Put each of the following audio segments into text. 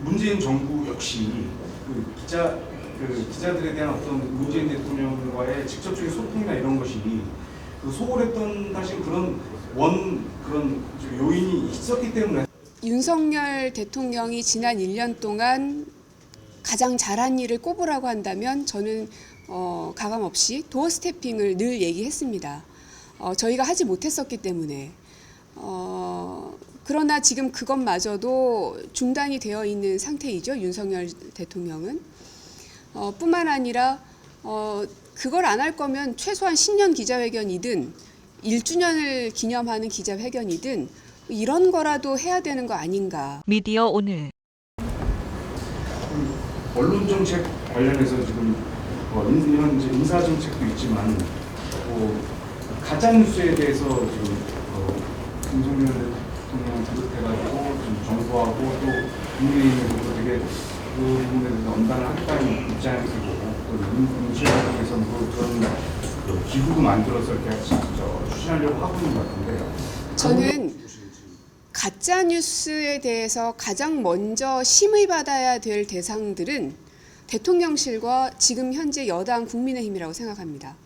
문재인 정부 역시 기자들에 대한 어떤 문재인 대통령과의 직접적인 소통이나 이런 것이 소홀했던 사실 그런 요인이 있었기 때문에 윤석열 대통령이 지난 1년 동안 가장 잘한 일을 꼽으라고 한다면 저는 가감없이 도어 스태핑을 늘 얘기했습니다. 저희가 하지 못했었기 때문에. 그러나 지금 그것마저도 중단이 되어 있는 상태이죠. 윤석열 대통령은. 뿐만 아니라 그걸 안 할 거면 최소한 신년 기자회견이든 1주년을 기념하는 기자회견이든 이런 거라도 해야 되는 거 아닌가. 미디어 오늘. 언론 정책 관련해서 지금 이런 이제 인사 정책도 있지만 가짜 뉴스에 대해서 지금 윤석열 대통령 비롯해가지고 좀 정부하고 또 국민의힘에서도 되게 그 부분에 대해서 엄단을 하겠다는 입장이 되고 또 민주당에서는 그런 기구도 만들어서 이렇게 추진하려고 하고 있는 것 같은데 저는 가짜 뉴스에 대해서 가장 먼저 심의받아야 될 대상들은 대통령실과 지금 현재 여당 국민의힘이라고 생각합니다.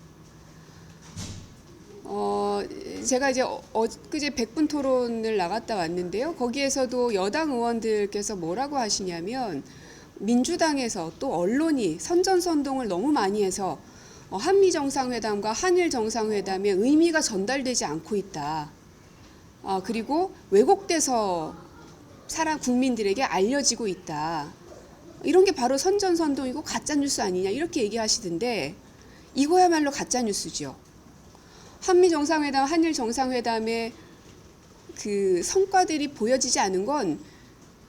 제가 이제 엊그제 100분 토론을 나갔다 왔는데요. 거기에서도 여당 의원들께서 뭐라고 하시냐면 민주당에서 또 언론이 선전선동을 너무 많이 해서 한미 정상회담과 한일 정상회담의 의미가 전달되지 않고 있다. 그리고 왜곡돼서 국민들에게 알려지고 있다. 이런 게 바로 선전선동이고 가짜뉴스 아니냐 이렇게 얘기하시던데 이거야말로 가짜뉴스죠. 한미 정상회담, 한일 정상회담의 그 성과들이 보여지지 않은 건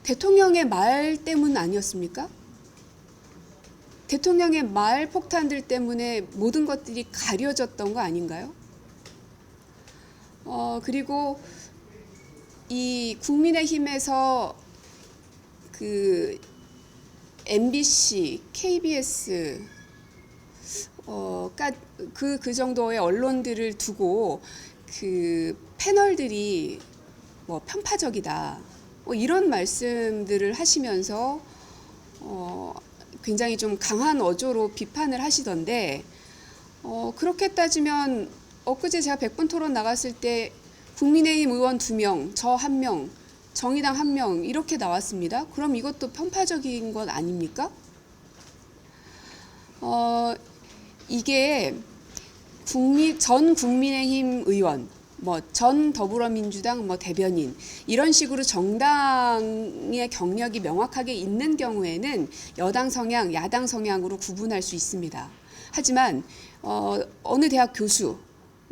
대통령의 말 때문 아니었습니까? 대통령의 말 폭탄들 때문에 모든 것들이 가려졌던 거 아닌가요? 그리고 이 국민의힘에서 그 MBC, KBS 그 정도의 언론들을 두고 그 패널들이 편파적이다 이런 말씀들을 하시면서 굉장히 좀 강한 어조로 비판을 하시던데 그렇게 따지면 엊그제 제가 100분 토론 나갔을 때 국민의힘 의원 2명, 저 1명, 정의당 1명 이렇게 나왔습니다. 그럼 이것도 편파적인 것 아닙니까? 이게 전 국민의힘 의원, 전 더불어민주당 대변인 이런 식으로 정당의 경력이 명확하게 있는 경우에는 여당 성향, 야당 성향으로 구분할 수 있습니다. 하지만 어느 대학 교수,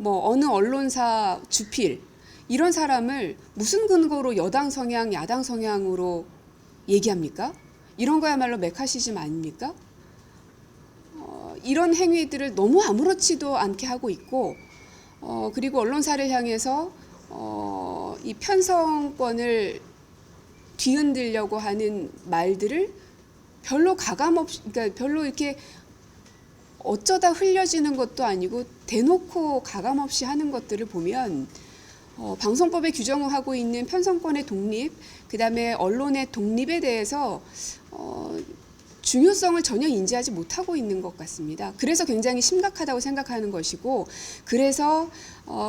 어느 언론사 주필 이런 사람을 무슨 근거로 여당 성향, 야당 성향으로 얘기합니까? 이런 거야말로 메카시즘 아닙니까? 이런 행위들을 너무 아무렇지도 않게 하고 있고 그리고 언론사를 향해서 이 편성권을 뒤흔들려고 하는 말들을 별로 가감없이, 그러니까 별로 이렇게 어쩌다 흘려지는 것도 아니고 대놓고 가감없이 하는 것들을 보면 방송법에 규정하고 있는 편성권의 독립, 그다음에 언론의 독립에 대해서 중요성을 전혀 인지하지 못하고 있는 것 같습니다. 그래서 굉장히 심각하다고 생각하는 것이고 그래서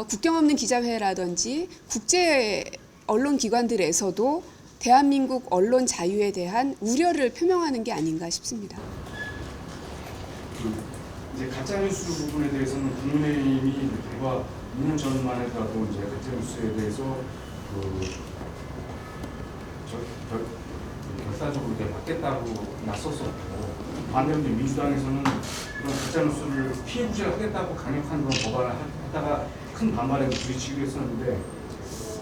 국경 없는 기자회라든지 국제 언론 기관들에서도 대한민국 언론 자유에 대한 우려를 표명하는 게 아닌가 싶습니다. 이제 가짜뉴스 부분에 대해서는 국민의힘이 불과 2년 전만 해도 이제 가짜뉴스에 대해서 결단적으로 막겠다고 나섰었고 반대로 민주당에서는 그런 가짜뉴스를 피해 구제하겠다고 강력한 그런 법안을 하다가 큰 반발에 부딪히기도 했었는데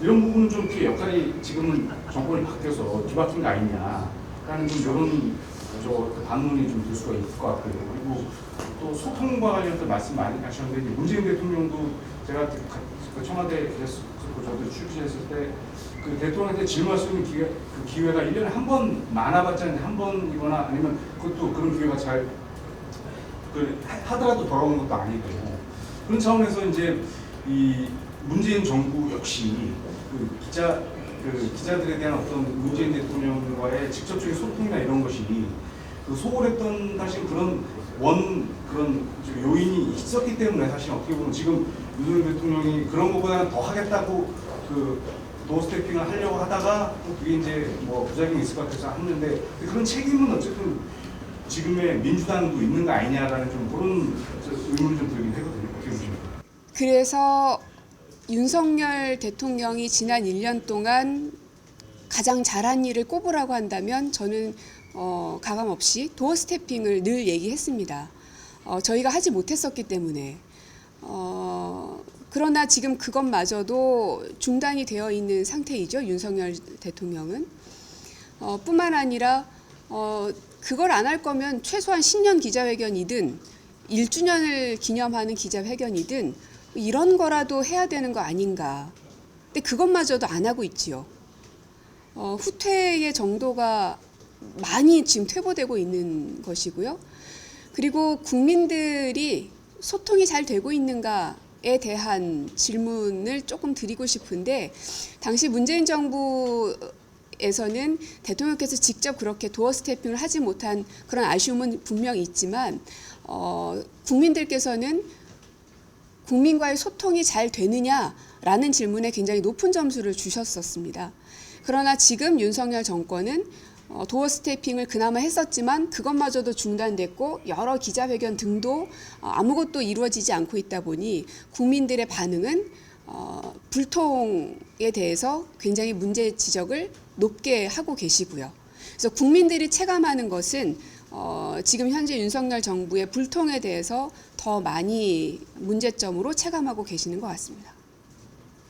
이런 부분은 좀 이렇게 역할이 지금은 정권이 바뀌어서 뒤바뀐 거 아니냐라는 좀 이런 반문이 좀 될 수가 있을 것 같고요. 그리고 또 소통과 관련해서 말씀 많이 하셨는데 문재인 대통령도 제가 청와대에 계셨고 저도 출시했을 때 그 대통령한테 질문할 수 있는 기회가 1년에 한 번 많아봤자 한 번이거나 아니면 그것도 그런 기회가 잘 하더라도 돌아오는 것도 아니고 그런 차원에서 이제 이 문재인 정부 역시 그 기자들에 대한 어떤 문재인 대통령과의 직접적인 소통이나 이런 것이 그 소홀했던 사실 그런 그런 요인이 있었기 때문에 사실 어떻게 보면 지금 윤석열 대통령이 그런 것보다는 더 하겠다고 그 도어 스태핑을 하려고 하다가 또 그게 이제 뭐 부작용이 있을 것 같아서 했는데 그런 책임은 어쨌든 지금의 민주당도 있는 거 아니냐라는 좀 그런 의문이 좀 들긴 하거든요. 어떻게 보십니까? 그래서 윤석열 대통령이 지난 1년 동안 가장 잘한 일을 꼽으라고 한다면 저는 가감없이 도어 스태핑을 늘 얘기했습니다. 저희가 하지 못했었기 때문에. 그러나 지금 그것마저도 중단이 되어 있는 상태이죠. 윤석열 대통령은. 뿐만 아니라 그걸 안 할 거면 최소한 신년 기자회견이든 1주년을 기념하는 기자회견이든 이런 거라도 해야 되는 거 아닌가. 근데 그것마저도 안 하고 있지요. 후퇴의 정도가 많이 지금 퇴보되고 있는 것이고요. 그리고 국민들이 소통이 잘 되고 있는가에 대한 질문을 조금 드리고 싶은데 당시 문재인 정부에서는 대통령께서 직접 그렇게 도어 스태핑을 하지 못한 그런 아쉬움은 분명히 있지만 국민들께서는 국민과의 소통이 잘 되느냐라는 질문에 굉장히 높은 점수를 주셨었습니다. 그러나 지금 윤석열 정권은 도어 스태핑을 그나마 했었지만 그것마저도 중단됐고 여러 기자회견 등도 아무것도 이루어지지 않고 있다 보니 국민들의 반응은 불통에 대해서 굉장히 문제 지적을 높게 하고 계시고요. 그래서 국민들이 체감하는 것은 지금 현재 윤석열 정부의 불통에 대해서 더 많이 문제점으로 체감하고 계시는 것 같습니다.